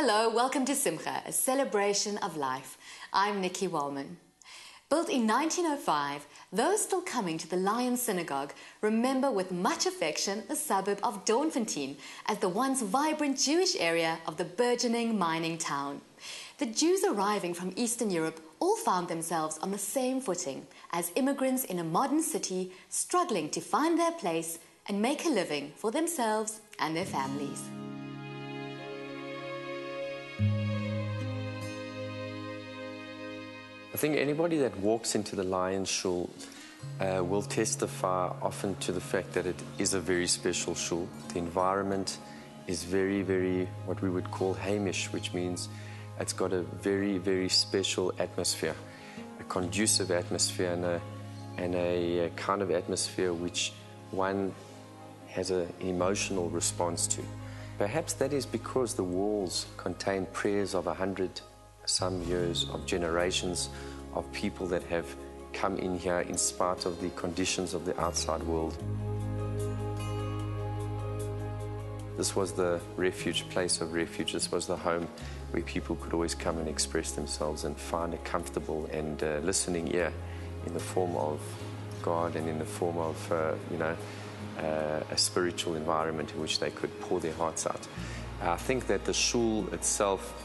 Hello, welcome to Simcha, a celebration of life. I'm Nikki Wallman. Built in 1905, those still coming to the Lions Synagogue remember with much affection the suburb of Doornfontein as the once vibrant Jewish area of the burgeoning mining town. The Jews arriving from Eastern Europe all found themselves on the same footing as immigrants in a modern city struggling to find their place and make a living for themselves and their families. I think anybody that walks into the Lions Shul will testify often to the fact that it is a very special shul. The environment is very, very, what we would call Hamish, which means it's got a very, very special atmosphere, a conducive atmosphere and a kind of atmosphere which one has an emotional response to. Perhaps that is because the walls contain prayers of 100 some years of generations of people that have come in here in spite of the conditions of the outside world. This was the refuge, place of refuge. This was the home where people could always come and express themselves and find a comfortable and listening ear in the form of God and in the form of, a spiritual environment in which they could pour their hearts out. I think that the shul itself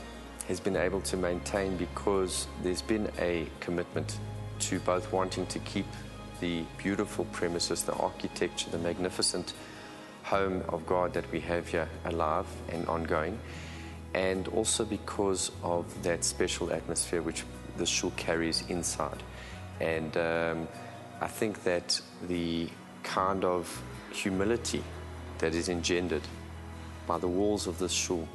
has been able to maintain because there's been a commitment to both wanting to keep the beautiful premises, the architecture, the magnificent home of God that we have here alive and ongoing, and also because of that special atmosphere which the shul carries inside. And I think that the kind of humility that is engendered by the walls of this shul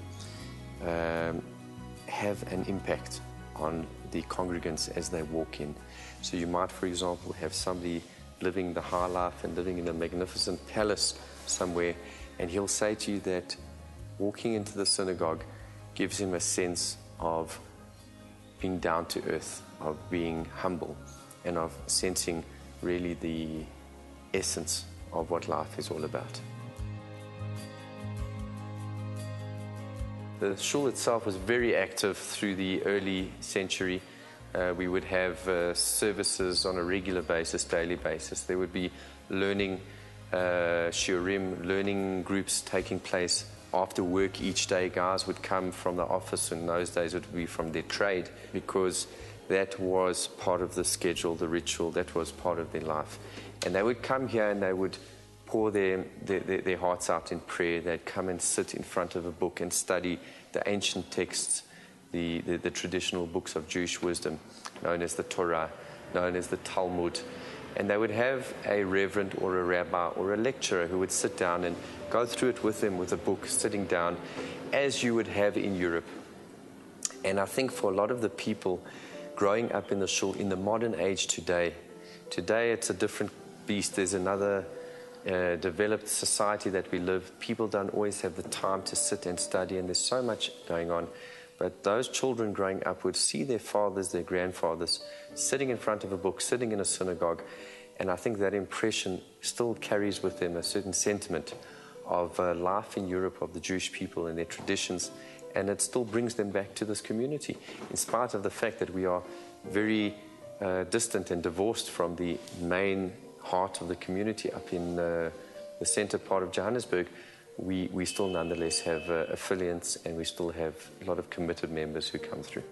have an impact on the congregants as they walk in. So you might, for example, have somebody living the high life and living in a magnificent palace somewhere, and he'll say to you that walking into the synagogue gives him a sense of being down to earth, of being humble, and of sensing really the essence of what life is all about. The shul itself was very active through the early century. We would have services on a regular basis, daily basis. There would be learning shiurim, learning groups taking place after work each day. Guys would come from the office, in those days it would be from their trade, because that was part of the schedule, the ritual, that was part of their life. And they would come here and they would pour their hearts out in prayer. They'd come and sit in front of a book and study the ancient texts, the traditional books of Jewish wisdom, known as the Torah, known as the Talmud. And they would have a reverend or a rabbi or a lecturer who would sit down and go through it with them with a book, sitting down, as you would have in Europe. And I think for a lot of the people growing up in the shul in the modern age today it's a different beast. There's another developed society that we live. People don't always have the time to sit and study, and there's so much going on. But those children growing up would see their fathers, their grandfathers, sitting in front of a book, sitting in a synagogue, and I think that impression still carries with them a certain sentiment of life in Europe, of the Jewish people and their traditions, and it still brings them back to this community, in spite of the fact that we are very distant and divorced from the main heart of the community up in the center part of Johannesburg. We still nonetheless have affiliates, and we still have a lot of committed members who come through.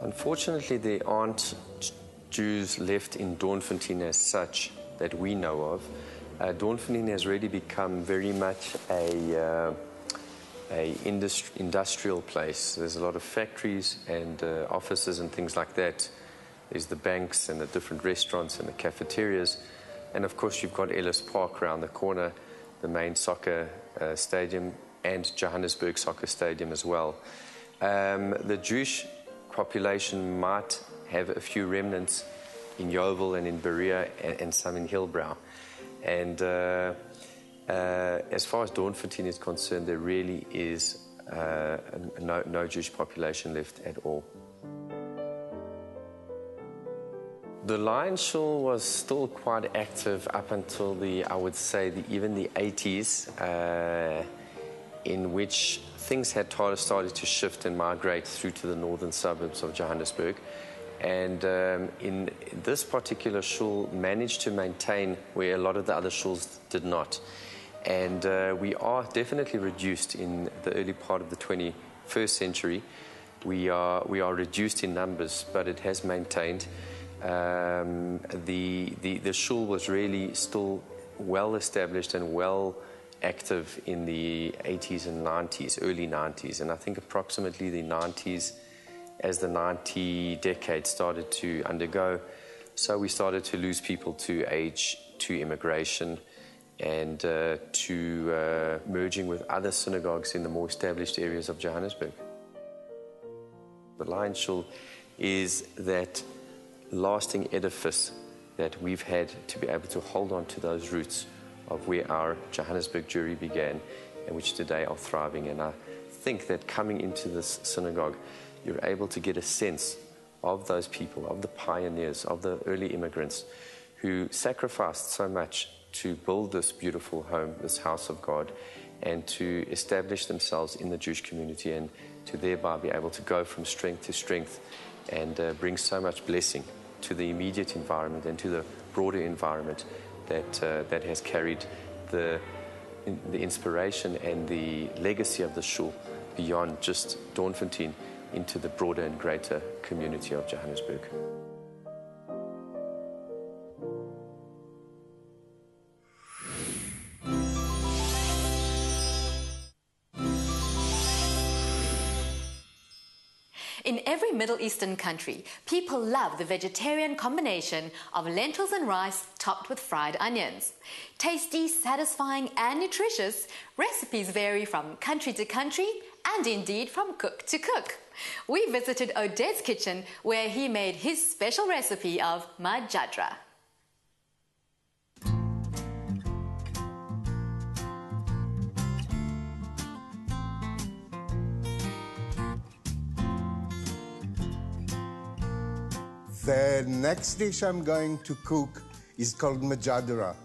Unfortunately, there aren't Jews left in Doornfontein as such that we know of. Doornfontein has really become very much a industrial place. There's a lot of factories and offices and things like that. There's the banks and the different restaurants and the cafeterias. And of course, you've got Ellis Park around the corner, the main soccer stadium, and Johannesburg Soccer Stadium as well. The Jewish population might have a few remnants in Yeovil and in Berea and some in Hillbrow. And as far as Doornfontein is concerned, there really is no Jewish population left at all. The Lions Shul was still quite active up until I would say, even the 80s. in which things had started to shift and migrate through to the northern suburbs of Johannesburg. And in this particular shul managed to maintain where a lot of the other shuls did not. And we are definitely reduced in the early part of the 21st century. We are reduced in numbers, but it has maintained. The shul was really still well established and well active in the 80s and 90s, early 90s. And I think approximately the 90s, as the 90 decade started to undergo, so we started to lose people to age, to immigration, and to merging with other synagogues in the more established areas of Johannesburg. The Lions Shul is that lasting edifice that we've had to be able to hold on to those roots of where our Johannesburg Jewry began, and which today are thriving. And I think that coming into this synagogue, you're able to get a sense of those people, of the pioneers, of the early immigrants who sacrificed so much to build this beautiful home, this house of God, and to establish themselves in the Jewish community, and to thereby be able to go from strength to strength and bring so much blessing to the immediate environment and to the broader environment that has carried the inspiration and the legacy of the shul beyond just Doornfontein into the broader and greater community of Johannesburg. In every Middle Eastern country, people love the vegetarian combination of lentils and rice topped with fried onions. Tasty, satisfying and nutritious, recipes vary from country to country and indeed from cook to cook. We visited Oded's kitchen where he made his special recipe of Majadra. The next dish I'm going to cook is called Majadra,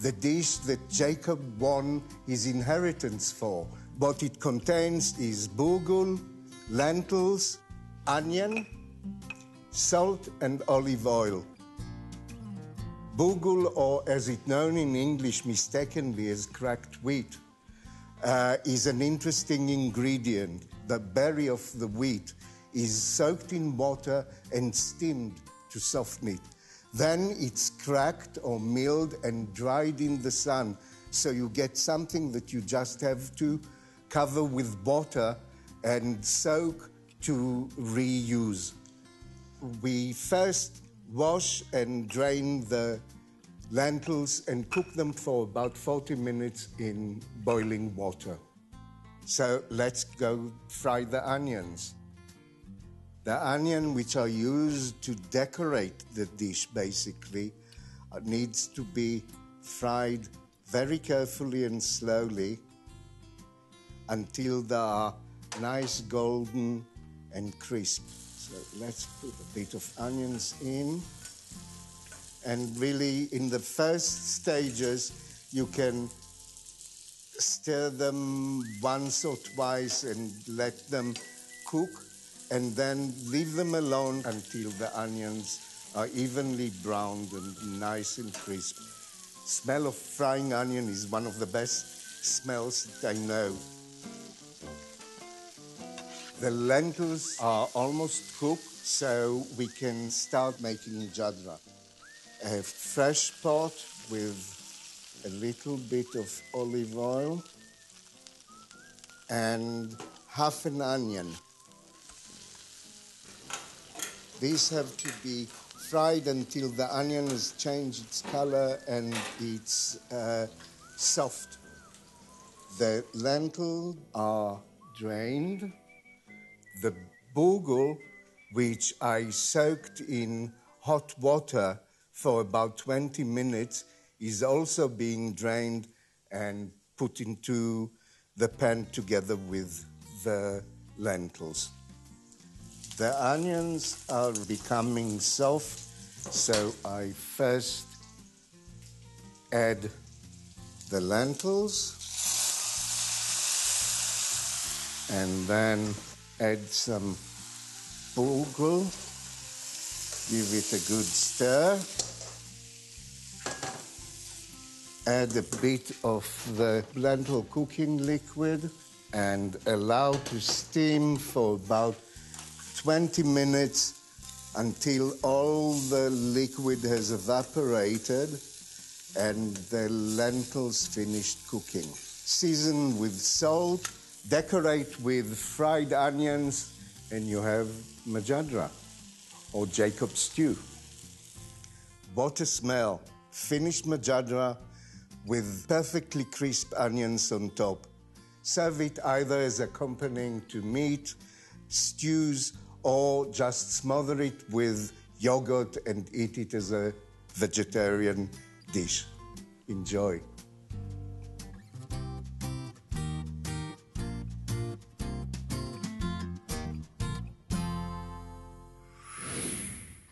the dish that Jacob won his inheritance for. What it contains is bulgur, lentils, onion, salt and olive oil. Bulgur, or as it's known in English mistakenly as cracked wheat, is an interesting ingredient. The berry of the wheat is soaked in water and steamed to soften it. Then it's cracked or milled and dried in the sun, so you get something that you just have to cover with water and soak to reuse. We first wash and drain the lentils and cook them for about 40 minutes in boiling water. So let's go fry the onions. The onion, which are used to decorate the dish, basically, needs to be fried very carefully and slowly until they are nice golden and crisp. So let's put a bit of onions in. And really, in the first stages, you can stir them once or twice and let them cook, and then leave them alone until the onions are evenly browned and nice and crisp. Smell of frying onion is one of the best smells that I know. The lentils are almost cooked, so we can start making Majadra. A fresh pot with a little bit of olive oil and half an onion. These have to be fried until the onion has changed its color and it's soft. The lentils are drained. The bulgur, which I soaked in hot water for about 20 minutes, is also being drained and put into the pan together with the lentils. The onions are becoming soft, so I first add the lentils. And then add some bulgur. Give it a good stir. Add a bit of the lentil cooking liquid and allow to steam for about 20 minutes until all the liquid has evaporated and the lentils finished cooking. Season with salt, decorate with fried onions, and you have Majadra or Jacob stew. What a smell. Finished Majadra with perfectly crisp onions on top. Serve it either as accompanying to meat, stews, or just smother it with yogurt and eat it as a vegetarian dish. Enjoy.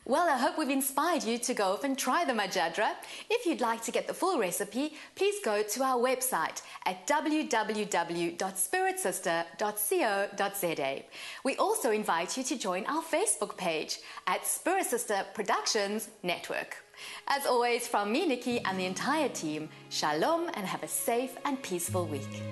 Well, I hope we've inspired you to go off and try the Majadra. If you'd like to get the full recipe, please go to our website at www.spiritsister.co.za. We also invite you to join our Facebook page at Spirit Sister Productions Network. As always, from me, Nikki, and the entire team, shalom and have a safe and peaceful week.